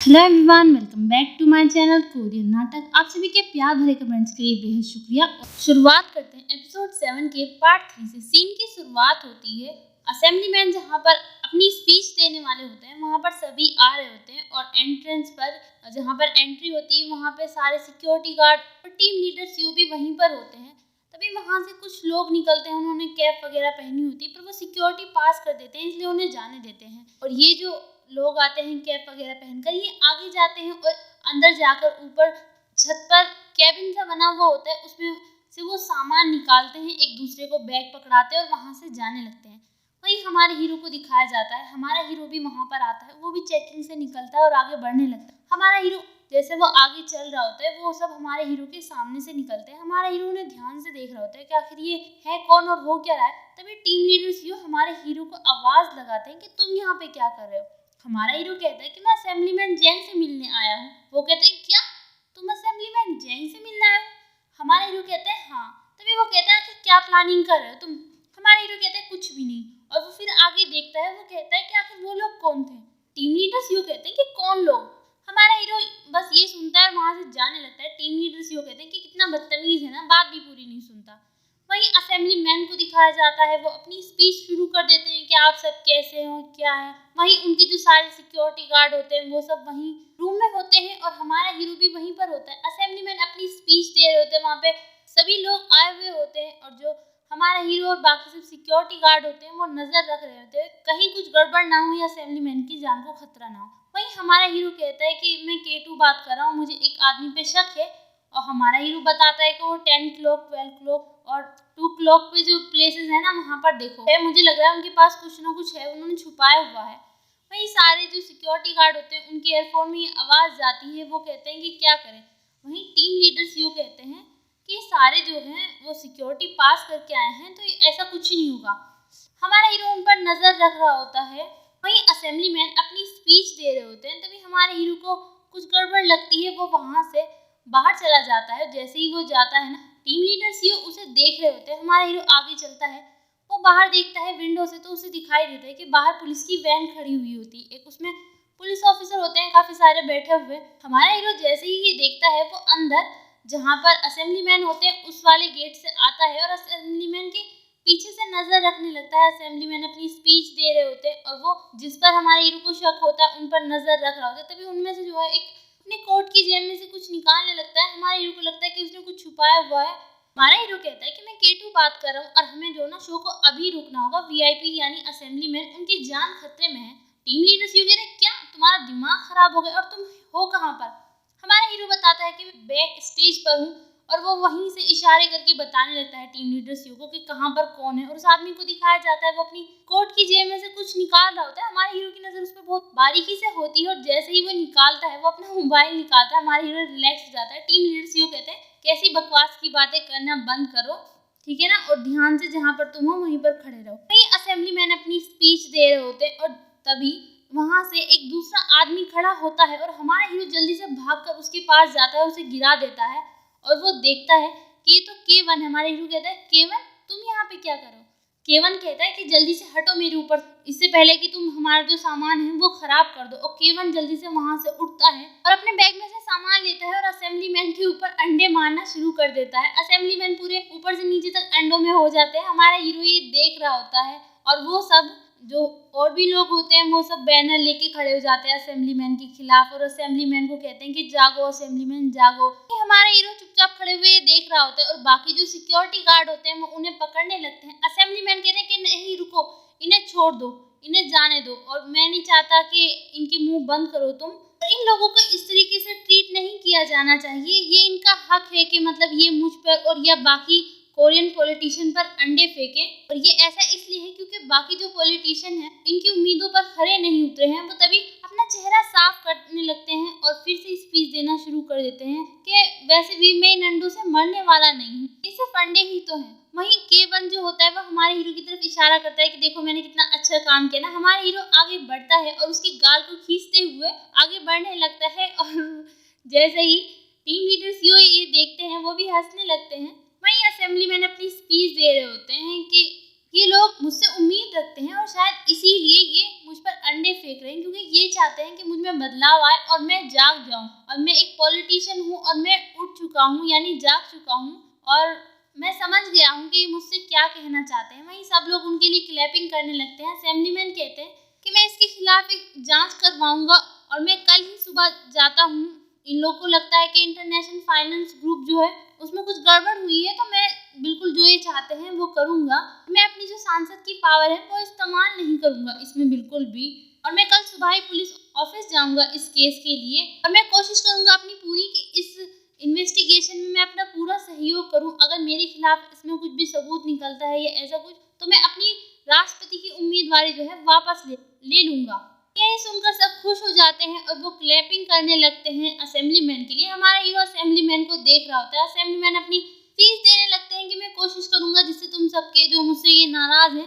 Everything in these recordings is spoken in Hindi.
Hello everyone, welcome back to my channel Korean नाटक। आप सभी के प्यार भरे कमेंट्स के लिए बेहद शुक्रिया। शुरुआत करते हैं एपिसोड 7 के पार्ट 3 से। सीन की शुरुआत होती है असेंबलीमैन जहां पर अपनी स्पीच देने वाले होते हैं, वहां पर सभी आ रहे होते हैं और एंट्रेंस पर जहां पर एंट्री होती है वहां पे सारे सिक्योरिटी गार्ड और टीम लीडर्स भी वहीं पर होते हैं। तभी वहां से कुछ लोग निकलते हैं, उन्होंने कैप वगैरह पहनी होती है पर वो सिक्योरिटी पास कर देते हैं, इसलिए उन्हें जाने देते हैं। और ये जो लोग आते हैं कैप वगैरह पहनकर, ये आगे जाते हैं और अंदर जाकर ऊपर छत पर कैबिन सा बना हुआ होता है, उसमें से वो सामान निकालते हैं, एक दूसरे को बैग पकड़ाते हैं और वहां से जाने लगते हैं। वही हमारे हीरो को दिखाया जाता है, हमारा हीरो भी वहां पर आता है, वो भी चेकिंग से निकलता है और आगे बढ़ने लगता है। हमारा हीरो जैसे वो आगे चल रहा होता है, वो सब हमारे हीरो के सामने से निकलते हैं। हमारा हीरो उन्हें ध्यान से देख रहा होता है कि आखिर ये है कौन और हो क्या रहा है। तभी टीम लीडर्स हमारे हीरो को आवाज लगाते हैं कि तुम यहाँ पे क्या कर रहे हो। हमारा हीरो कहता है कि मैं असेंबलीमैन जैंग से मिलने आया हूँ। वो कहते हैं क्या, तुम असेंबलीमैन जैंग से मिलने आए हो? हमारा हीरो कहता है हाँ। तभी वो कहता है कि क्या प्लानिंग कर रहे हो तुम? हमारा हीरो कहता है कुछ भी नहीं। और वो फिर आगे देखता है, वो कहता है कि आखिर वो लोग कौन थे? टीम लीडर्स कहते हैं कि कौन लोग? हमारा हीरो बस ये सुनता है और वहां से जाने लगता है। टीम लीडर्स कहते हैं कि कितना बदतमीज है ना, बात भी पूरी नहीं सुनता। वहीं असेंबली मैन को दिखाया जाता है, वो अपनी स्पीच शुरू कर देते हैं कि आप सब कैसे हो, क्या है। वहीं उनके जो सारे सिक्योरिटी गार्ड होते हैं वो सब वहीं रूम में होते हैं और हमारा हीरो भी वहीं पर होता है। असेंबली मैन अपनी स्पीच दे रहे होते हैं, वहाँ पे सभी लोग आए हुए होते हैं और जो हमारा हीरो और बाकी सब सिक्योरिटी गार्ड होते हैं वो नजर रख रहे होते हैं, कहीं कुछ गड़बड़ ना हो या असेंबली मैन की जान को खतरा ना हो। वहीं हमारा हीरो कहता है कि मैं K2 बात कर रहा हूँ, मुझे एक आदमी पे शक है। और हमारा हीरो बताता है कि वो 10 क्लॉक 12 क्लॉक और 2 क्लॉक पे जो प्लेसेस है ना वहाँ पर देखो है, मुझे लग रहा है उनके पास कुछ ना कुछ है, उन्होंने छुपाया हुआ है। वहीं सारे जो सिक्योरिटी गार्ड होते हैं उनके एयरफोन में आवाज़ जाती है, वो कहते हैं कि क्या करें। वहीं टीम लीडर्स कहते हैं कि सारे जो हैं वो सिक्योरिटी पास करके आए हैं तो ऐसा कुछ नहीं होगा। हमारा हीरो उन पर नजर रख रहा होता है। वहीं असेंबली मैन अपनी स्पीच दे रहे होते हैं, तभी हमारे हीरो को कुछ गड़बड़ लगती है, वो वहां से बाहर चला जाता है। जैसे ही वो जाता है ना, टीम लीडर्स उसे देख रहे होते हैं। हमारा हीरो आगे चलता है, वो बाहर देखता है विंडो से, तो उसे दिखाई देता है कि बाहर पुलिस की वैन खड़ी हुई होती है, एक उसमें पुलिस ऑफिसर होते हैं काफी सारे बैठे हुए। हमारा हीरो जैसे ही ये देखता है, वो अंदर जहाँ पर असेंबली मैन होते हैं उस वाले गेट से आता है और असेंबली मैन के पीछे से नजर रखने लगता है। असेंबली मैन अपनी स्पीच दे रहे होते हैं और वो जिस पर हमारे हीरो को शक होता है उन पर नजर रख रहा होता है। तभी उनमें से जो है एक अपने कोट की जेब में से कुछ निकालने लगता है। हमारे हीरो को लगता है कि उसने कुछ छुपाया हुआ है। हमारा हीरो कहता है कि मैं K2 बात कर रहा हूँ और हमें जो ना शो को अभी रुकना होगा। VIP यानी असेंबली मैन, उनकी जान खतरे में है। टीम लीडर्स कह रहे क्या तुम्हारा दिमाग खराब हो गया और तुम हो कहाँ पर? हमारा हीरो बताता है कि मैं बैक स्टेज पर हूँ और वो वहीं से इशारे करके बताने लगता है टीम लीडर्स को कि कहाँ पर कौन है। और उस आदमी को दिखाया जाता है, वो अपनी कोट की जेब में से कुछ निकाल रहा होता है। हमारे हीरो की नजर उस पर बहुत बारीकी से होती है और जैसे ही वो निकालता है, वो अपना मोबाइल निकालता है, हमारा हीरो रिलैक्स हो जाता है। टीम लीडर्स कहते हैं कैसी बकवास की बातें करना बंद करो, ठीक है ना, और ध्यान से जहाँ पर तुम हो वहीं पर खड़े रहो। वहीं असेंबली मैन अपनी स्पीच दे रहे होते हैं और तभी वहां से एक दूसरा आदमी खड़ा होता है और हमारा हीरो जल्दी से भागकर उसके पास जाता है, उसे गिरा देता है और वो देखता है कि ये तो K1 है। हमारा हीरो कहता है K1 तुम यहाँ पे क्या करो? K1 कहता है कि जल्दी से हटो मेरे ऊपर, इससे पहले कि तुम हमारा जो सामान है वो खराब कर दो। और K1 जल्दी से वहां से उठता है और अपने बैग में से सामान लेता है और असेंबली मैन के ऊपर अंडे मारना शुरू कर देता है। असेंबली मैन पूरे ऊपर से नीचे तक अंडों में हो जाते हैं। हमारा हीरो ये देख रहा होता है और वो सब जो और भी लोग होते हैं वो सब बैनर लेके खड़े हो जाते हैं असेंबली मैन के खिलाफ और असेंबली मैन को कहते हैं कि जागो असेंबली मैन जागो। हमारा हीरो चुपचाप खड़े हुए देख रहा होता है और बाकी जो सिक्योरिटी गार्ड होते हैं वो उन्हें पकड़ने लगते हैं। असेंबली मैन कहते हैं कि नहीं रुको, इन्हें छोड़ दो, इन्हें जाने दो और मैं नहीं चाहता कि इनकी मुंह बंद करो तुम। इन लोगों को इस तरीके से ट्रीट नहीं किया जाना चाहिए, ये इनका हक है कि मतलब ये मुझ पर और या बाकी कोरियन पॉलिटिशियन पर अंडे फेंके। और ये ऐसा इसलिए है क्योंकि बाकी जो पॉलिटिशियन हैं इनकी उम्मीदों पर खरे नहीं उतरे हैं। वो तभी अपना चेहरा साफ करने लगते हैं और फिर से स्पीच देना शुरू कर देते हैं कि वैसे भी मैं इन अंडों से मरने वाला नहीं हूँ, ये सिर्फ अंडे ही तो हैं। वहीं K1 जो होता है वो हमारे हीरो की तरफ इशारा करता है कि देखो मैंने कितना अच्छा काम किया ना। हमारा हीरो आगे बढ़ता है और उसके गाल को खींचते हुए आगे बढ़ने लगता है और जैसे ही टीम लीडर्स ये देखते हैं वो भी हंसने लगते हैं। वहीं असेंबली मैन अपनी स्पीच दे रहे होते हैं कि ये लोग मुझसे उम्मीद रखते हैं और शायद इसीलिए ये मुझ पर अंडे फेंक रहे हैं क्योंकि ये चाहते हैं कि मुझ में बदलाव आए और मैं जाग जाऊं। और मैं एक पॉलिटिशियन हूं और मैं उठ चुका हूं, यानी जाग चुका हूं, और मैं समझ गया हूं कि मुझसे क्या कहना चाहते हैं। वहीं सब लोग उनके लिए क्लैपिंग करने लगते हैं। असेंबलीमैन कहते हैं कि मैं इसके खिलाफ एक जांच करवाऊंगा और मैं कल ही सुबह जाता हूँ। इन लोगों को लगता है कि इंटरनेशनल फाइनेंस ग्रुप जो है उसमें कुछ गड़बड़ हुई है, तो मैं बिल्कुल जो ये चाहते हैं वो करूंगा। मैं अपनी जो सांसद की पावर है वो इस्तेमाल नहीं करूंगा इसमें बिल्कुल भी, और मैं कल सुबह ही पुलिस ऑफिस जाऊंगा इस केस के लिए, और मैं कोशिश करूंगा अपनी पूरी कि इस इन्वेस्टिगेशन में मैं अपना पूरा सहयोग करूं। अगर मेरे खिलाफ इसमें कुछ भी सबूत निकलता है या ऐसा कुछ, तो मैं अपनी राष्ट्रपति की उम्मीदवारी जो है वापस ले लूंगा। ये सुनकर सब खुश हो जाते हैं और वो क्लैपिंग करने लगते हैं असेंबलीमैन के लिए। हमारा हीरो असेंबलीमैन को देख रहा होता है। असेंबलीमैन अपनी फीस देने लगते हैं कि मैं कोशिश करूंगा जिससे तुम सबके जो मुझसे ये नाराज हैं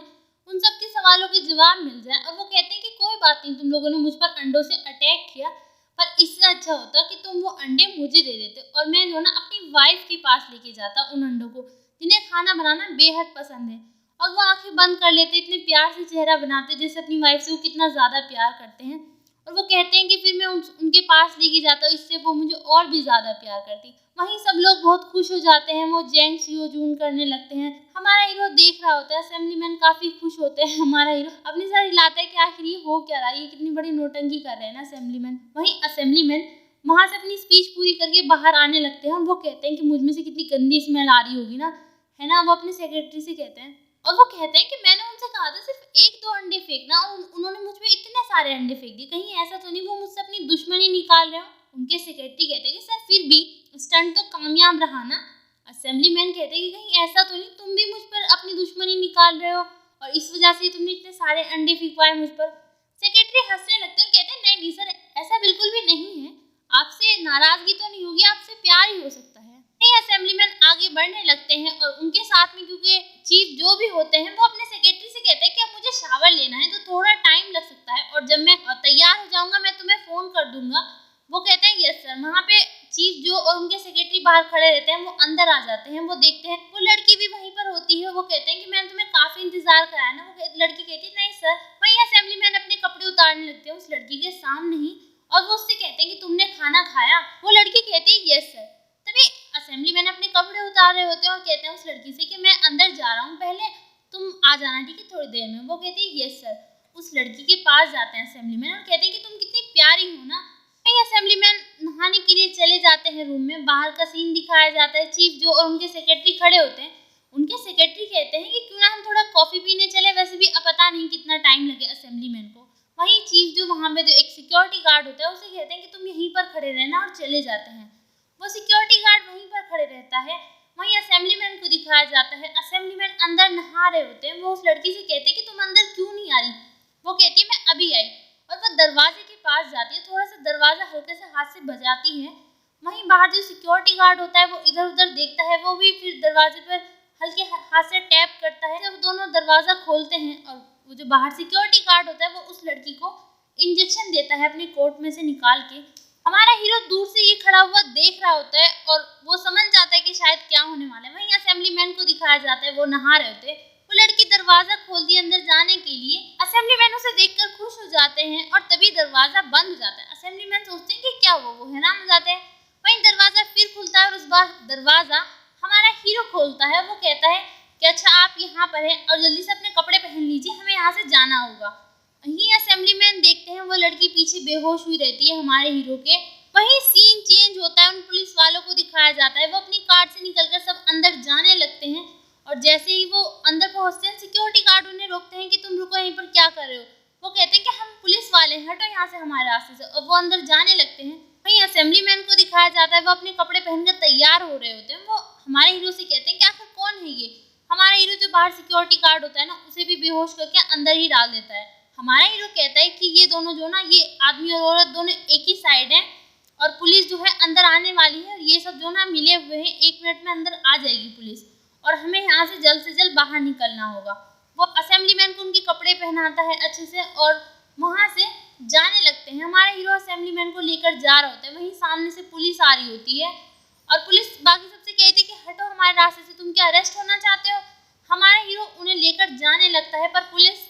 उन सबके सवालों के जवाब मिल जाए। और वो कहते हैं कि कोई बात नहीं, तुम लोगों ने मुझ पर अंडों से अटैक किया, पर इससे अच्छा होता कि तुम वो अंडे मुझे दे देते और मैं जो ना अपनी वाइफ के पास लेके जाता उन अंडों को, जिन्हें खाना बनाना बेहद पसंद है। और वो आंखें बंद कर लेते, इतने प्यार से चेहरा बनाते जैसे अपनी वाइफ से वो कितना ज़्यादा प्यार करते हैं। और वो कहते हैं कि फिर मैं उनके पास लेके जाता हूँ, इससे वो मुझे और भी ज़्यादा प्यार करती। वहीं सब लोग बहुत खुश हो जाते हैं, वो जेंग्स योजून करने लगते हैं। हमारा हीरो देख रहा होता है, असेंबलीमैन काफ़ी खुश होते हैं। हमारा हीरो अपने सर हिलाता है कि आखिर ये हो क्या रहा है, ये कितनी बड़ी नोटंकी कर रहे हैं ना असेंबलीमैन। वहीं असेंबलीमैन वहाँ से अपनी स्पीच पूरी करके बाहर आने लगते हैं और वो कहते हैं कि मुझ में से कितनी गंदी स्मेल आ रही होगी ना, है ना। वो अपने सेक्रेटरी से कहते हैं और वो कहते हैं कि मैंने उनसे कहा था सिर्फ 1-2 अंडे फेंकना और उन्होंने मुझ पे इतने सारे अंडे फेंक दिए, कहीं ऐसा तो नहीं वो मुझसे अपनी दुश्मनी निकाल रहे हो। उनके सेक्रेटरी कहते हैं कि सर फिर भी स्टंट तो कामयाब रहा ना। असेंबलीमैन कहते हैं कि कहीं ऐसा तो नहीं तुम भी मुझ पर अपनी दुश्मनी निकाल रहे हो और इस वजह से तुमने इतने सारे अंडे फेंकवाए मुझ पर। सेक्रेटरी हंसने लगते हैं, कहते हैं नहीं नहीं सर, ऐसा बिल्कुल भी नहीं है, आपसे नाराजगी तो नहीं होगी, आपसे प्यार ही हो सकता है। असेंबलीमैन आगे बढ़ने लगते हैं और उनके साथ में क्योंकि चीफ जो भी होते हैं वो अपने सेक्रेटरी से कहते हैं कि अब मुझे शावर लेना है तो थोड़ा टाइम लग सकता है और जब मैं तैयार हो जाऊंगा मैं तुम्हें फोन कर दूंगा। वो कहते हैं यस सर। वहाँ पे चीफ जो और उनके सेक्रेटरी बाहर खड़े रहते हैं, वो अंदर आ जाते हैं। वो देखते हैं वो लड़की भी वहीं पर होती है। वो कहते हैं कि मैंने तुम्हें काफी इंतजार कराया ना। वो लड़की कहती है नहीं सर। वहीं असेंबलीमैन अपने कपड़े उतारने लगते हैं उस लड़की के सामने ही और वो उससे कहते हैं कि तुमने खाना खाया। वो लड़की कहती है यस सर। तभी असेंबलीमैन अपने कपड़े उतार रहे होते हैं और कहते हैं उस लड़की से कि मैं अंदर जा रहा हूँ, पहले तुम आ जाना ठीक है थोड़ी देर में। वो कहती है यस सर। उस लड़की के पास जाते हैं असेंबलीमैन और कहते हैं कि तुम कितनी प्यारी हो ना। असेंबलीमैन नहाने के लिए चले जाते हैं रूम में। बाहर का सीन दिखाया जाता है। चीफ जो और उनके सेक्रेटरी खड़े होते हैं। उनके सेक्रेटरी कहते हैं कि क्यों ना हम थोड़ा कॉफी पीने चले, वैसे भी अब पता नहीं कितना टाइम लगे असेंबलीमैन को। वहीं चीफ जो वहाँ पे जो एक सिक्योरिटी गार्ड होता है उसे कहते हैं कि तुम यहीं पर खड़े रहना और चले जाते हैं। वो सिक्योरिटी गार्ड वहीं पर खड़े रहता है। वहीं असेंबलीमैन को दिखाया जाता है। असेंबलीमैन अंदर नहा रहे होते हैं। वो उस लड़की से कहते हैं कि तुम अंदर क्यों नहीं आ रही। वो कहती है मैं अभी आई और वो दरवाजे के पास जाती है। थोड़ा सा दरवाजा हल्के से हाथ से बजाती है। वहीं बाहर जो सिक्योरिटी गार्ड होता है वो इधर उधर देखता है। वो भी फिर दरवाजे पर हल्के हाथ से टैप करता है। जब दोनों दरवाजा खोलते हैं और वो जो बाहर सिक्योरिटी गार्ड होता है वो उस लड़की को इंजेक्शन देता है अपने कोट में से निकाल के। हमारा हीरो दूर से ये खड़ा हुआ देख रहा होता है और वो समझ जाता है कि शायद क्या होने वाला है। वहीं असेंबलीमैन को दिखाया जाता है, वो नहा रहे होते हैं। वो लड़की दरवाजा खोलती है अंदर जाने के लिए। असेंबलीमैन उसे देखकर खुश हो जाते हैं और तभी दरवाजा बंद हो जाता है। असेंबलीमैन सोचते हैं कि क्या हुआ, वो हैरान हो जाते हैं। वहीं दरवाजा फिर खुलता है और उस बार दरवाजा हमारा हीरो खोलता है। वो कहता है कि अच्छा आप यहाँ पर हैं और जल्दी से अपने कपड़े पहन लीजिए, हमें यहाँ से जाना होगा। वहीं असेंबलीमैन देखते हैं वो लड़की पीछे बेहोश हुई रहती है हमारे हीरो के। वहीं सीन चेंज होता है। उन पुलिस वालों को दिखाया जाता है। वो अपनी कार से निकलकर सब अंदर जाने लगते हैं और जैसे ही वो अंदर पहुंचते हैं सिक्योरिटी गार्ड उन्हें रोकते हैं कि तुम रुको, यहीं पर क्या कर रहे हो। वो कहते हैं कि हम पुलिस वाले हैं, हटो यहाँ से हमारे रास्ते से, और वो अंदर जाने लगते हैं। वहीं असेंबलीमैन को दिखाया जाता है वो अपने कपड़े पहनकर तैयार हो रहे होते हैं। वो हमारे हीरो से कहते हैं कि आखिर कौन है ये। हमारा हीरो जो बाहर सिक्योरिटी गार्ड होता है ना उसे भी बेहोश करके अंदर ही डाल देता है। हमारा हीरो कहता है कि ये दोनों जो ना ये आदमी और औरत दोनों एक ही साइड हैं और पुलिस जो है अंदर आने वाली है और ये सब जो ना मिले हुए हैं, 1 मिनट में अंदर आ जाएगी पुलिस और हमें यहाँ से जल्द बाहर निकलना होगा। वो असेंबलीमैन को उनके कपड़े पहनाता है अच्छे से और वहाँ से जाने लगते हैं। हमारा हीरो असेंबलीमैन को लेकर जा रहा होता है। वहीं सामने से पुलिस आ रही होती है और पुलिस बाकी सबसे कहती है कि हटो हमारे रास्ते से, तुम क्या अरेस्ट होना चाहते हो। हमारा हीरो उन्हें लेकर जाने लगता है पर पुलिस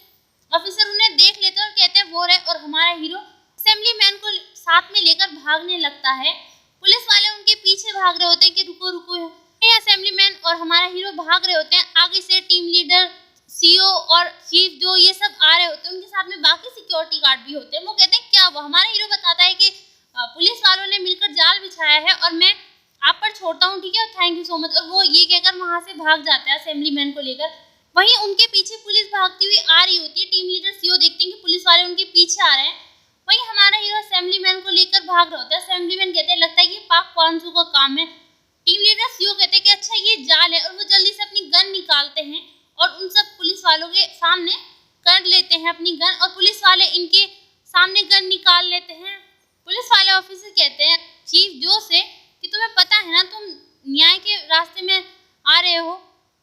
ऑफिसर उन्हें देख लेते हैं और कहते हैं वो रहे, और हमारा हीरो असेंबली मैन को साथ में लेकर भागने लगता है। पुलिस वाले उनके पीछे भाग रहे होते हैं कि रुको रुको। ये असेंबली मैन और हमारा हीरो भाग रहे होते हैं, आगे से टीम लीडर, सीईओ और चीफ जो ये सब आ रहे होते हैं, उनके साथ में बाकी सिक्योरिटी गार्ड भी होते हैं। वो कहते हैं क्या हुआ? हमारा हीरो बताता है कि पुलिस वालों ने मिलकर जाल बिछाया है और मैं आप पर छोड़ता हूँ, ठीक है, थैंक यू सो मच। और वो ये कहकर वहां से भाग जाता है असेंबली मैन को लेकर। वहीं उनके पीछे पुलिस भागती हुई आ रही होती है। टीम लीडर, सीईओ देखते हैं कि पुलिस वाले उनके पीछे आ रहे हैं। वहीं हमारा हीरो असेंबली मैन को लेकर भाग रहा होता है। असेंबली मैन कहते हैं लगता है ये पाक 500 का काम है। टीम लीडर, सीईओ कहते हैं कि अच्छा ये जाल है, और वो जल्दी से अपनी गन निकालते हैं और उन सब पुलिस वालों के सामने कर लेते हैं अपनी गन, और पुलिस वाले इनके सामने गन निकाल लेते हैं। पुलिस वाले ऑफिसर कहते हैं चीफ जो से कि तुम्हें पता है ना तुम न्याय के रास्ते में आ रहे हो।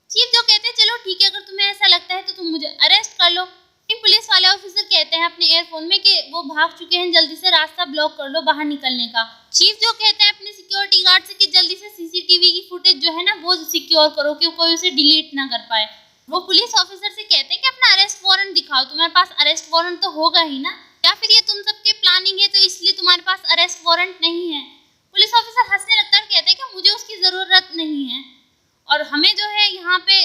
चीफ जो कहते हैं चलो ठीक है, अगर तुम्हें ऐसा लगता है तो तुम मुझे अरेस्ट कर लो। पुलिस वाले ऑफिसर कहते हैं अपने एयरफोन में कि वो भाग चुके हैं, जल्दी से रास्ता ब्लॉक कर लो बाहर निकलने का। चीफ जो कहते हैं अपने सिक्योरिटी गार्ड से कि जल्दी से सीसीटीवी की फुटेज जो है ना वो सिक्योर करो कि कोई उसे डिलीट ना कर पाए। वो पुलिस ऑफिसर से कहते हैं कि अपना अरेस्ट वारंट दिखाओ, तुम्हारे पास अरेस्ट वारंट तो होगा ही ना, या फिर ये तुम सबके प्लानिंग है तो इसलिए तुम्हारे पास अरेस्ट वारंट नहीं है। पुलिस ऑफिसर हंसने लगता है और कहते हैं कि मुझे उसकी ज़रूरत नहीं है, और हमें जो है यहाँ पे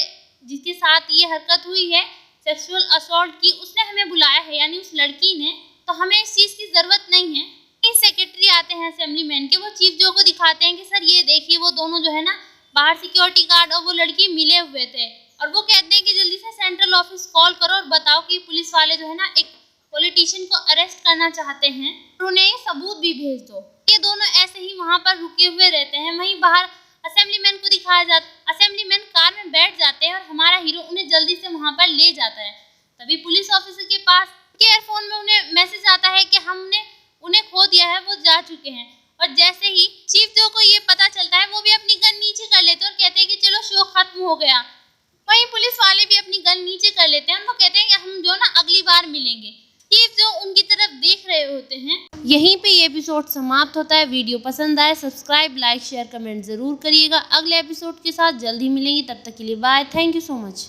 जिसके साथ ये हरकत हुई है सेक्सुअल असॉल्ट की, उसने हमें बुलाया है, यानी उस लड़की ने, तो हमें इस चीज़ की ज़रूरत नहीं है। इन सेक्रेटरी आते हैं असेंबली मैन के, वो चीफ जो को दिखाते हैं कि सर ये देखिए वो दोनों जो है ना बाहर सिक्योरिटी गार्ड और वो लड़की मिले हुए थे, और वो कहते हैं कि जल्दी से सेंट्रल ऑफिस कॉल करो और बताओ कि पुलिस वाले जो है ना एक पॉलिटिशियन को अरेस्ट करना चाहते हैं, और उन्हें ये सबूत भी भेज दो। ये दोनों ऐसे ही वहाँ पर रुके हुए रहते हैं। वहीं बाहर असेंबली मैन को दिखाया जाता, असेंबली मैन कार में बैठ जाते हैं और हमारा हीरो उन्हें जल्दी से वहाँ पर ले जाता है। तभी पुलिस ऑफिसर के पास एयरफोन में उन्हें मैसेज आता है कि हमने उन्हें खो दिया है, वो जा चुके हैं। और जैसे ही चीफ जो को ये पता चलता है वो भी अपनी गन नीचे कर लेते हैं और कहते हैं कि चलो शो खत्म हो गया। वहीं पुलिस वाले भी अपनी गन नीचे कर लेते हैं और वो कहते हैं कि हम जो ना अगली बार मिलेंगे। चीफ जो उनकी तरफ देख रहे होते हैं। यहीं पे ये एपिसोड समाप्त होता है। वीडियो पसंद आए सब्सक्राइब, लाइक, शेयर, कमेंट जरूर करिएगा। अगले एपिसोड के साथ जल्द ही मिलेंगे, तब तक के लिए bye, thank you so much.